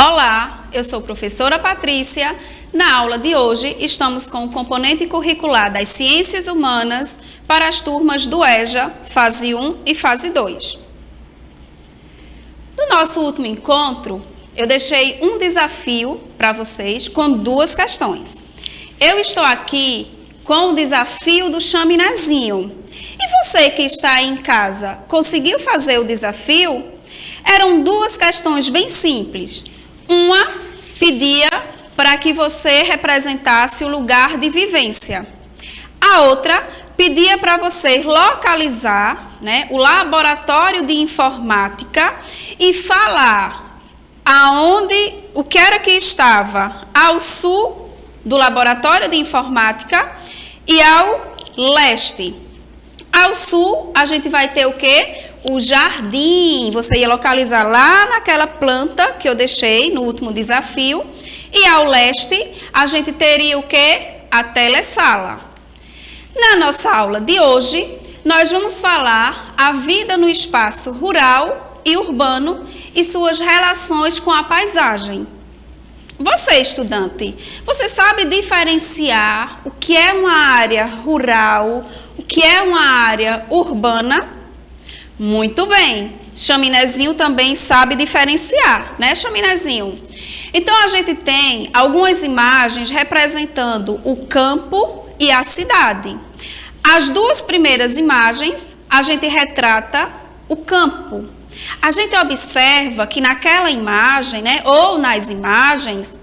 Olá, eu sou a professora Patrícia. Na aula de hoje, estamos com o componente curricular das Ciências Humanas para as turmas do EJA, fase 1 e fase 2. No nosso último encontro, eu deixei um desafio para vocês com duas questões. Eu estou aqui com o desafio do chaminézinho. E você que está aí em casa, conseguiu fazer o desafio? Eram duas questões bem simples. Uma pedia para que você representasse o lugar de vivência. A outra pedia para você localizar, o laboratório de informática e falar o que era que estava ao sul do laboratório de informática e ao leste. Ao sul, a gente vai ter o quê? O jardim. Você ia localizar lá naquela planta que eu deixei no último desafio. E ao leste, a gente teria o quê? A telesala. Na nossa aula de hoje, nós vamos falar a vida no espaço rural e urbano e suas relações com a paisagem. Você, estudante, você sabe diferenciar o que é uma área rural, o que é uma área urbana? Muito bem. Chaminézinho também sabe diferenciar, né, Chaminézinho? Então, a gente tem algumas imagens representando o campo e a cidade. As duas primeiras imagens, a gente retrata o campo. A gente observa que naquela imagem, ou nas imagens,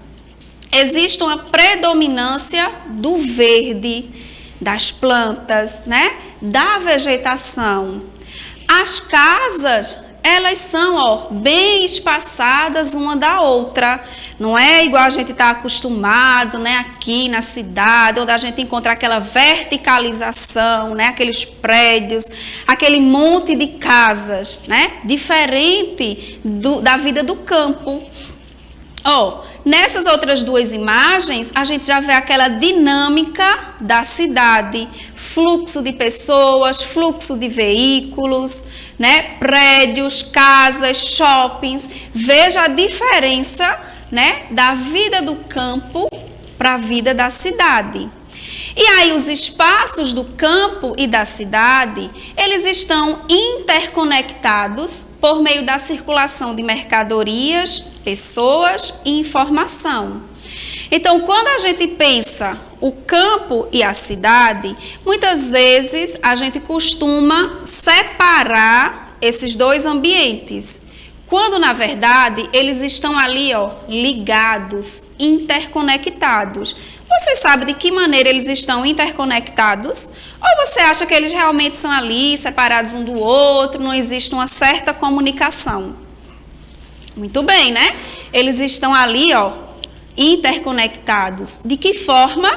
existe uma predominância do verde, das plantas, da vegetação. As casas, elas são bem espaçadas uma da outra. Não é igual a gente está acostumado, aqui na cidade, onde a gente encontra aquela verticalização, aqueles prédios, aquele monte de casas, diferente da vida do campo. Nessas outras duas imagens, a gente já vê aquela dinâmica da cidade, fluxo de pessoas, fluxo de veículos, prédios, casas, shoppings. Veja a diferença, da vida do campo para a vida da cidade. E aí os espaços do campo e da cidade, eles estão interconectados por meio da circulação de mercadorias, pessoas e informação. Então, quando a gente pensa o campo e a cidade, muitas vezes a gente costuma separar esses dois ambientes, quando na verdade eles estão ali, ligados, interconectados. Você sabe de que maneira eles estão interconectados? Ou você acha que eles realmente são ali, separados um do outro, não existe uma certa comunicação? Muito bem, Eles estão ali, interconectados. De que forma?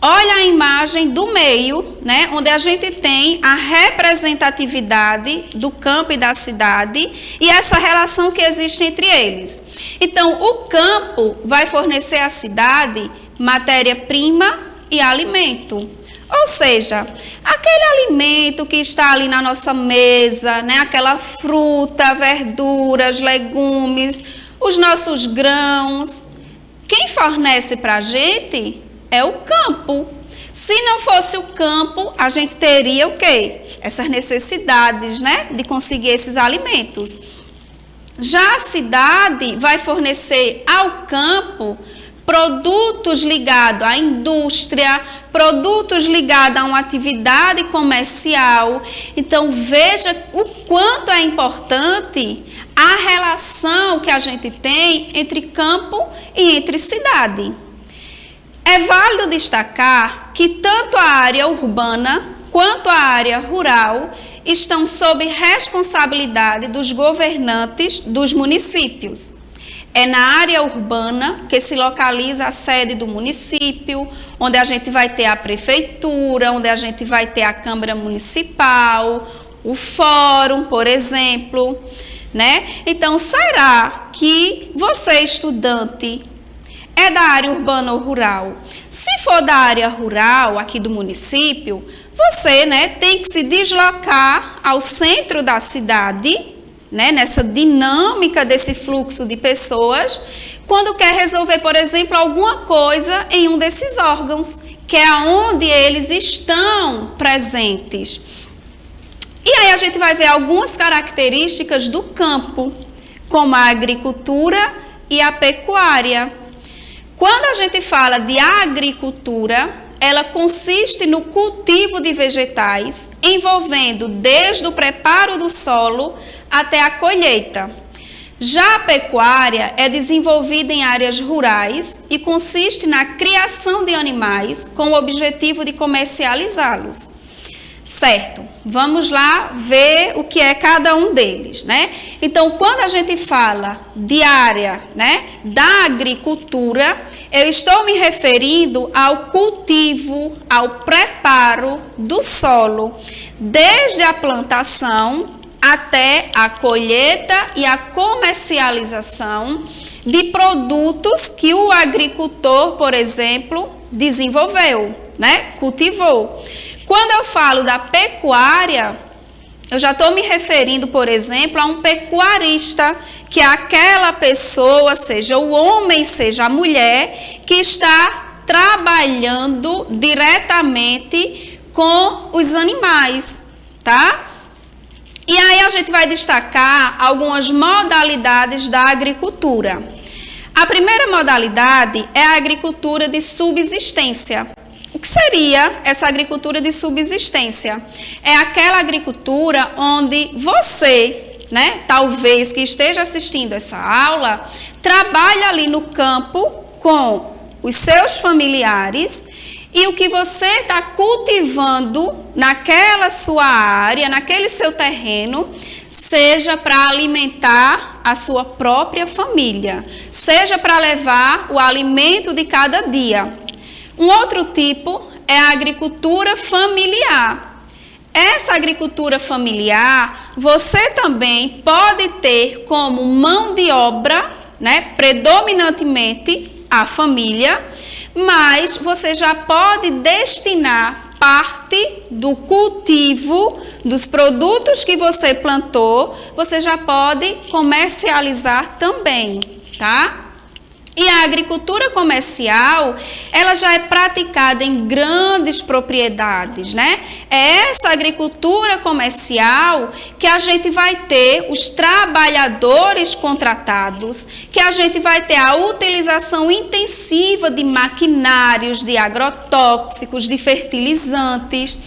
Olha a imagem do meio, onde a gente tem a representatividade do campo e da cidade e essa relação que existe entre eles. Então, o campo vai fornecer à cidade matéria-prima e alimento. Ou seja, aquele alimento que está ali na nossa mesa, aquela fruta, verduras, legumes, os nossos grãos, quem fornece para a gente é o campo. Se não fosse o campo, a gente teria o quê? Essas necessidades, de conseguir esses alimentos. Já a cidade vai fornecer ao campo produtos ligados à indústria, produtos ligados a uma atividade comercial. Então, veja o quanto é importante a relação que a gente tem entre campo e entre cidade. É válido destacar que tanto a área urbana quanto a área rural estão sob responsabilidade dos governantes dos municípios. É na área urbana que se localiza a sede do município, onde a gente vai ter a prefeitura, onde a gente vai ter a Câmara Municipal, o fórum, por exemplo, Então, será que você, estudante, é da área urbana ou rural? Se for da área rural, aqui do município, você, tem que se deslocar ao centro da cidade, nessa dinâmica desse fluxo de pessoas, quando quer resolver, por exemplo, alguma coisa em um desses órgãos, que é onde eles estão presentes. E aí a gente vai ver algumas características do campo, como a agricultura e a pecuária. Quando a gente fala de agricultura, ela consiste no cultivo de vegetais, envolvendo desde o preparo do solo até a colheita. Já a pecuária é desenvolvida em áreas rurais e consiste na criação de animais com o objetivo de comercializá-los. Certo, vamos lá ver o que é cada um deles, né? Então, quando a gente fala de área, né, da agricultura, eu estou me referindo ao cultivo, ao preparo do solo, desde a plantação até a colheita e a comercialização de produtos que o agricultor, por exemplo, desenvolveu, né, cultivou. Quando eu falo da pecuária, eu já estou me referindo, por exemplo, a um pecuarista, que é aquela pessoa, seja o homem, seja a mulher, que está trabalhando diretamente com os animais, tá? E aí a gente vai destacar algumas modalidades da agricultura. A primeira modalidade é a agricultura de subsistência. O que seria essa agricultura de subsistência? É aquela agricultura onde você, né, talvez que esteja assistindo essa aula, trabalha ali no campo com os seus familiares e o que você está cultivando naquela sua área, naquele seu terreno, seja para alimentar a sua própria família, seja para levar o alimento de cada dia. Um outro tipo é a agricultura familiar. Essa agricultura familiar, você também pode ter como mão de obra, né, predominantemente a família, mas você já pode destinar parte do cultivo dos produtos que você plantou, você já pode comercializar também, tá? E a agricultura comercial, ela já é praticada em grandes propriedades, né? É essa agricultura comercial que a gente vai ter os trabalhadores contratados, que a gente vai ter a utilização intensiva de maquinários, de agrotóxicos, de fertilizantes.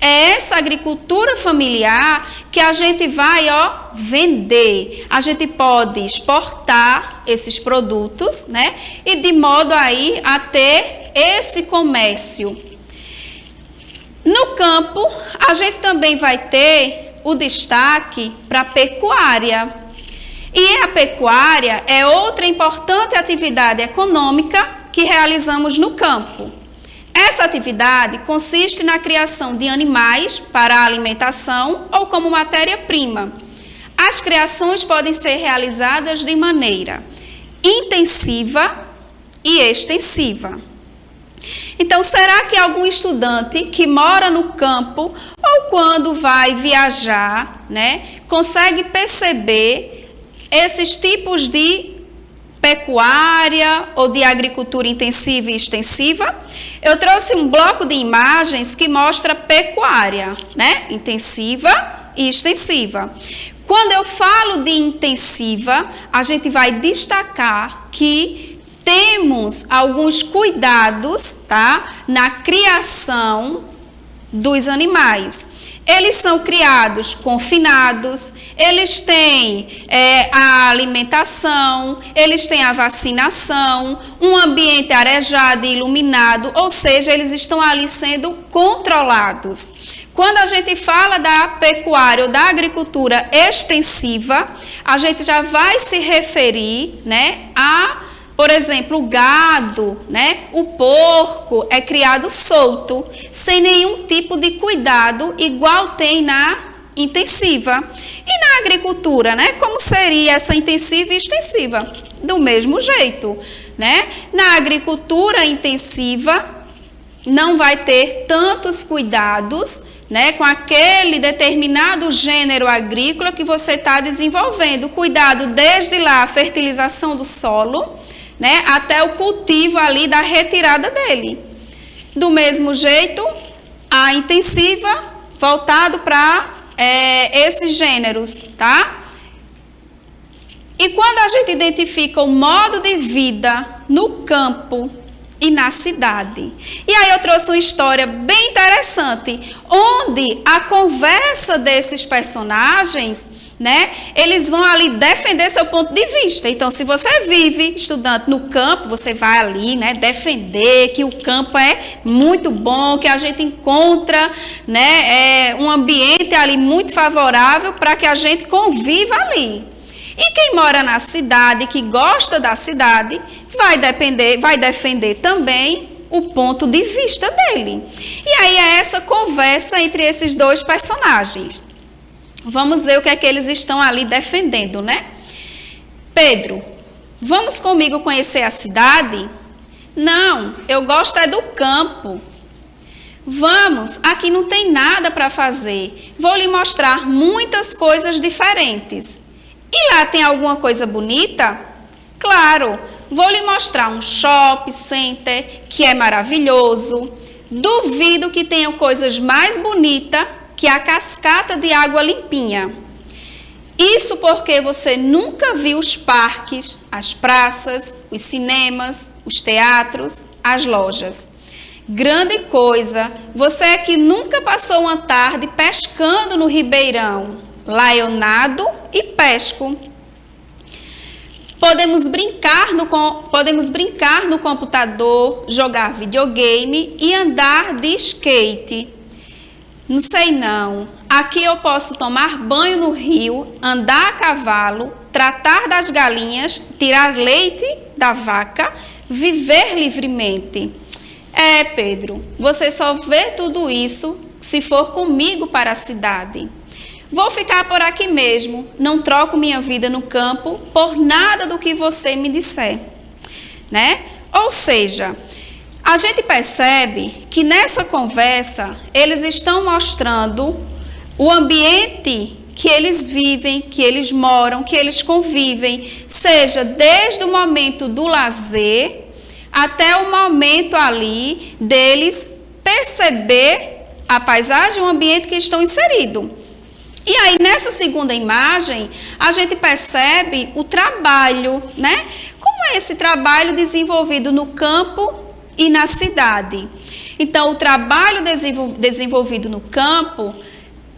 É essa agricultura familiar que a gente vai, vender. A gente pode exportar esses produtos, né? E de modo aí a ter esse comércio. No campo, a gente também vai ter o destaque para a pecuária. E a pecuária é outra importante atividade econômica que realizamos no campo. Essa atividade consiste na criação de animais para a alimentação ou como matéria-prima. As criações podem ser realizadas de maneira intensiva e extensiva. Então, será que algum estudante que mora no campo ou quando vai viajar, né, consegue perceber esses tipos de pecuária ou de agricultura intensiva e extensiva? Eu trouxe um bloco de imagens que mostra pecuária, né, intensiva e extensiva. Quando eu falo de intensiva, a gente vai destacar que temos alguns cuidados, tá, na criação dos animais. Eles são criados confinados, eles têm a alimentação, eles têm a vacinação, um ambiente arejado e iluminado, ou seja, eles estão ali sendo controlados. Quando a gente fala da pecuária ou da agricultura extensiva, a gente já vai se referir, né, a, por exemplo, o gado, né, o porco é criado solto, sem nenhum tipo de cuidado, igual tem na intensiva. E na agricultura, né, como seria essa intensiva e extensiva? Do mesmo jeito, né? Na agricultura intensiva, não vai ter tantos cuidados, né, com aquele determinado gênero agrícola que você está desenvolvendo. Cuidado desde lá, a fertilização do solo, né, até o cultivo ali da retirada dele. Do mesmo jeito, a intensiva voltado para esses gêneros, tá? E quando a gente identifica o modo de vida no campo e na cidade. E aí eu trouxe uma história bem interessante, onde a conversa desses personagens, né, eles vão ali defender seu ponto de vista. Então, se você vive, estudante, no campo, você vai ali, né, defender que o campo é muito bom, que a gente encontra, né, um ambiente ali muito favorável para que a gente conviva ali. E quem mora na cidade, que gosta da cidade, vai defender também o ponto de vista dele. E aí é essa conversa entre esses dois personagens. Vamos ver o que é que eles estão ali defendendo, né? Pedro, vamos comigo conhecer a cidade? Não, eu gosto é do campo. Vamos, aqui não tem nada para fazer. Vou lhe mostrar muitas coisas diferentes. E lá tem alguma coisa bonita? Claro, vou lhe mostrar um shopping center que é maravilhoso. Duvido que tenham coisas mais bonitas que a cascata de água limpinha. Isso porque você nunca viu os parques, as praças, os cinemas, os teatros, as lojas. Grande coisa, você é que nunca passou uma tarde pescando no Ribeirão. Lá eu nado e pesco. Podemos brincar no computador, jogar videogame e andar de skate. Não sei não. Aqui eu posso tomar banho no rio, andar a cavalo, tratar das galinhas, tirar leite da vaca, viver livremente. Pedro, você só vê tudo isso se for comigo para a cidade. Vou ficar por aqui mesmo, não troco minha vida no campo por nada do que você me disser, né? Ou seja, a gente percebe que nessa conversa eles estão mostrando o ambiente que eles vivem, que eles moram, que eles convivem, seja desde o momento do lazer até o momento ali deles perceber a paisagem, o ambiente que estão inseridos. E aí, nessa segunda imagem, a gente percebe o trabalho, né? Como é esse trabalho desenvolvido no campo e na cidade? Então, o trabalho desenvolvido no campo,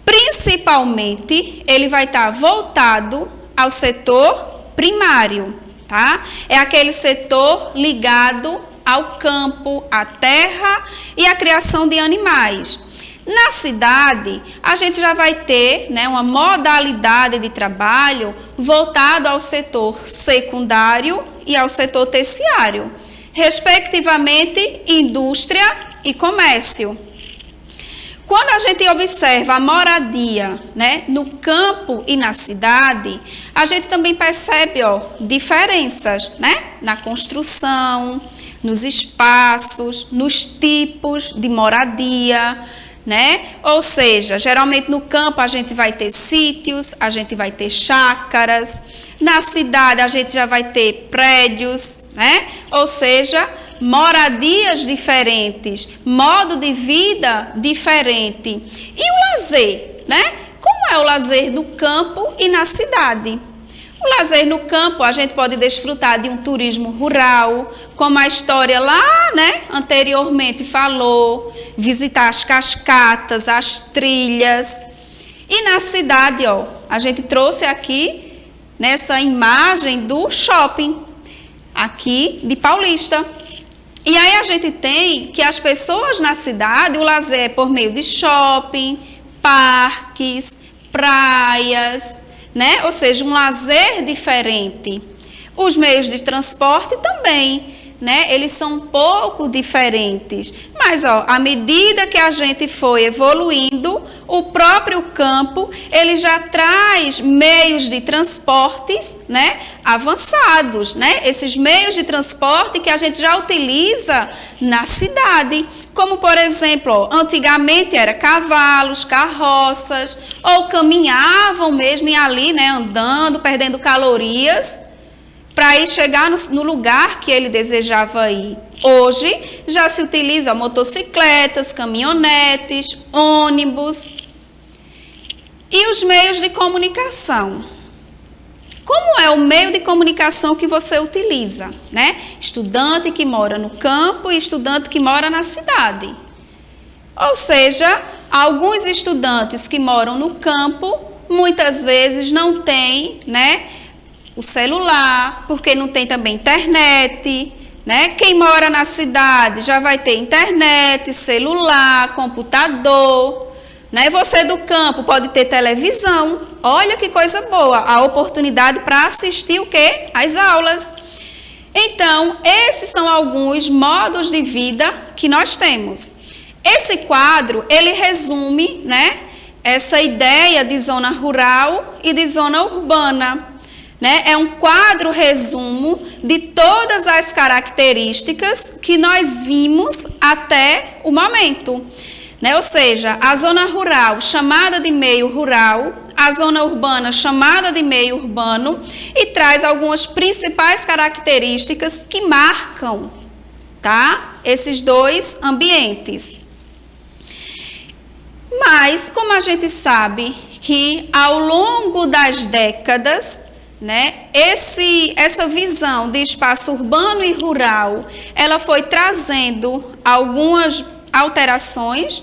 principalmente, ele vai estar voltado ao setor primário, tá? É aquele setor ligado ao campo, à terra e à criação de animais. Na cidade, a gente já vai ter, né, uma modalidade de trabalho voltado ao setor secundário e ao setor terciário, respectivamente, indústria e comércio. Quando a gente observa a moradia, né, no campo e na cidade, a gente também percebe, diferenças, né, na construção, nos espaços, nos tipos de moradia, né? Ou seja, geralmente no campo a gente vai ter sítios, a gente vai ter chácaras, na cidade a gente já vai ter prédios, né? Ou seja, moradias diferentes, modo de vida diferente. E o lazer, né? Como é o lazer no campo e na cidade? O lazer no campo, a gente pode desfrutar de um turismo rural, como a história lá, né, anteriormente falou, visitar as cascatas, as trilhas. E na cidade, a gente trouxe aqui nessa imagem do shopping, aqui de Paulista. E aí a gente tem que as pessoas na cidade, o lazer é por meio de shopping, parques, praias, né? Ou seja, um lazer diferente. Os meios de transporte também, né? Eles são um pouco diferentes. Mas, à medida que a gente foi evoluindo, o próprio campo, ele já traz meios de transportes, né, avançados, né? Esses meios de transporte que a gente já utiliza na cidade. Como, por exemplo, antigamente era cavalos, carroças, ou caminhavam mesmo e ali, né, andando, perdendo calorias. para ir chegar no lugar que ele desejava ir. Hoje já se utiliza motocicletas, caminhonetes, ônibus e os meios de comunicação. Como é o meio de comunicação que você utiliza, né? Estudante que mora no campo e estudante que mora na cidade. Ou seja, alguns estudantes que moram no campo muitas vezes não têm, né, o celular, porque não tem também internet, né? Quem mora na cidade já vai ter internet, celular, computador, né? Você do campo pode ter televisão. Olha que coisa boa, a oportunidade para assistir o quê? As aulas. Então, esses são alguns modos de vida que nós temos. Esse quadro, ele resume, né, essa ideia de zona rural e de zona urbana. Né? É um quadro resumo de todas as características que nós vimos até o momento. Né? Ou seja, a zona rural chamada de meio rural, a zona urbana chamada de meio urbano, e traz algumas principais características que marcam, tá, esses dois ambientes. Mas, como a gente sabe que ao longo das décadas, né, essa visão de espaço urbano e rural, ela foi trazendo algumas alterações,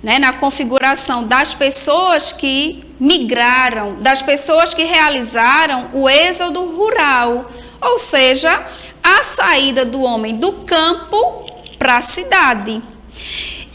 né, na configuração das pessoas que migraram, das pessoas que realizaram o êxodo rural, ou seja, a saída do homem do campo para a cidade.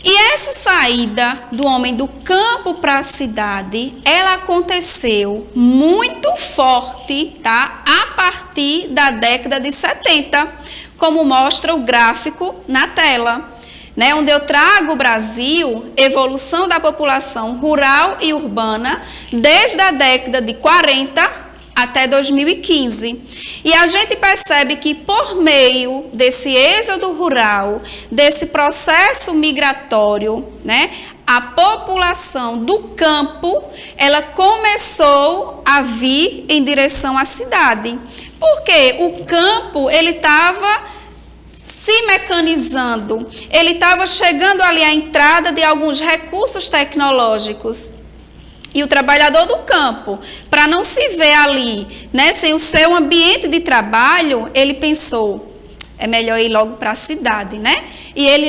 E essa saída do homem do campo para a cidade, ela aconteceu muito forte, tá? A partir da década de 70, como mostra o gráfico na tela, né? Onde eu trago o Brasil, evolução da população rural e urbana, desde a década de 40 até 2015. E a gente percebe que por meio desse êxodo rural, desse processo migratório, né, a população do campo, ela começou a vir em direção à cidade. Porque o campo, ele estava se mecanizando, ele estava chegando ali à entrada de alguns recursos tecnológicos. E o trabalhador do campo, para não se ver ali, né, sem o seu ambiente de trabalho, ele pensou, é melhor ir logo para a cidade, né? E ele,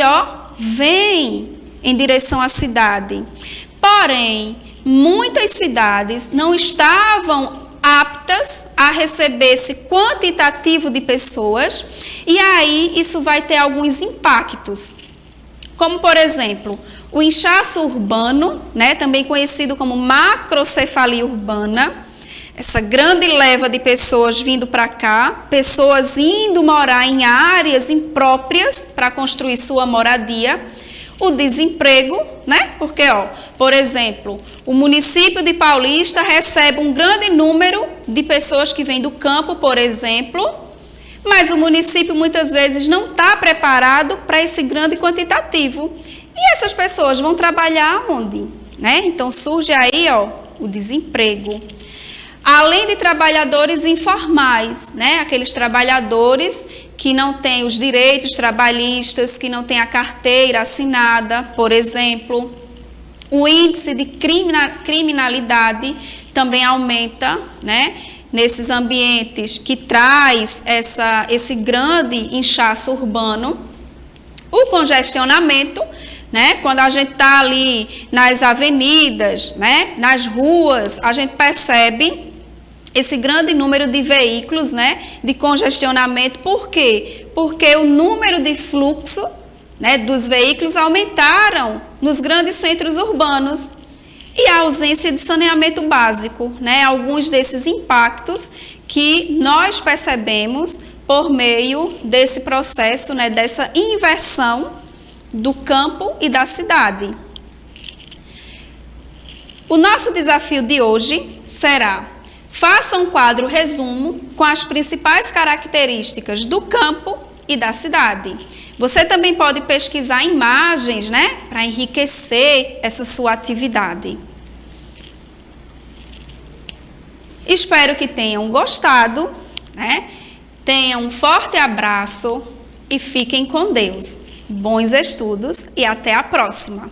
vem em direção à cidade. Porém, muitas cidades não estavam aptas a receber esse quantitativo de pessoas, e aí isso vai ter alguns impactos. Como, por exemplo, o inchaço urbano, né, também conhecido como macrocefalia urbana, essa grande leva de pessoas vindo para cá, pessoas indo morar em áreas impróprias para construir sua moradia, o desemprego, né, porque, por exemplo, o município de Paulista recebe um grande número de pessoas que vêm do campo, por exemplo, mas o município muitas vezes não está preparado para esse grande quantitativo. E essas pessoas vão trabalhar onde? Né? Então surge aí o desemprego. Além de trabalhadores informais, né? Aqueles trabalhadores que não têm os direitos trabalhistas, que não têm a carteira assinada, por exemplo. O índice de criminalidade também aumenta, né? Nesses ambientes que traz esse grande inchaço urbano. O congestionamento, né? Quando a gente está ali nas avenidas, né? Nas ruas, a gente percebe esse grande número de veículos, né? De congestionamento. Por quê? Porque o número de fluxo, né, dos veículos aumentaram nos grandes centros urbanos. E a ausência de saneamento básico, né? Alguns desses impactos que nós percebemos por meio desse processo, né? Dessa inversão do campo e da cidade. O nosso desafio de hoje será: faça um quadro resumo com as principais características do campo e da cidade. Você também pode pesquisar imagens, né, para enriquecer essa sua atividade. Espero que tenham gostado, né? Tenham um forte abraço e fiquem com Deus. Bons estudos e até a próxima!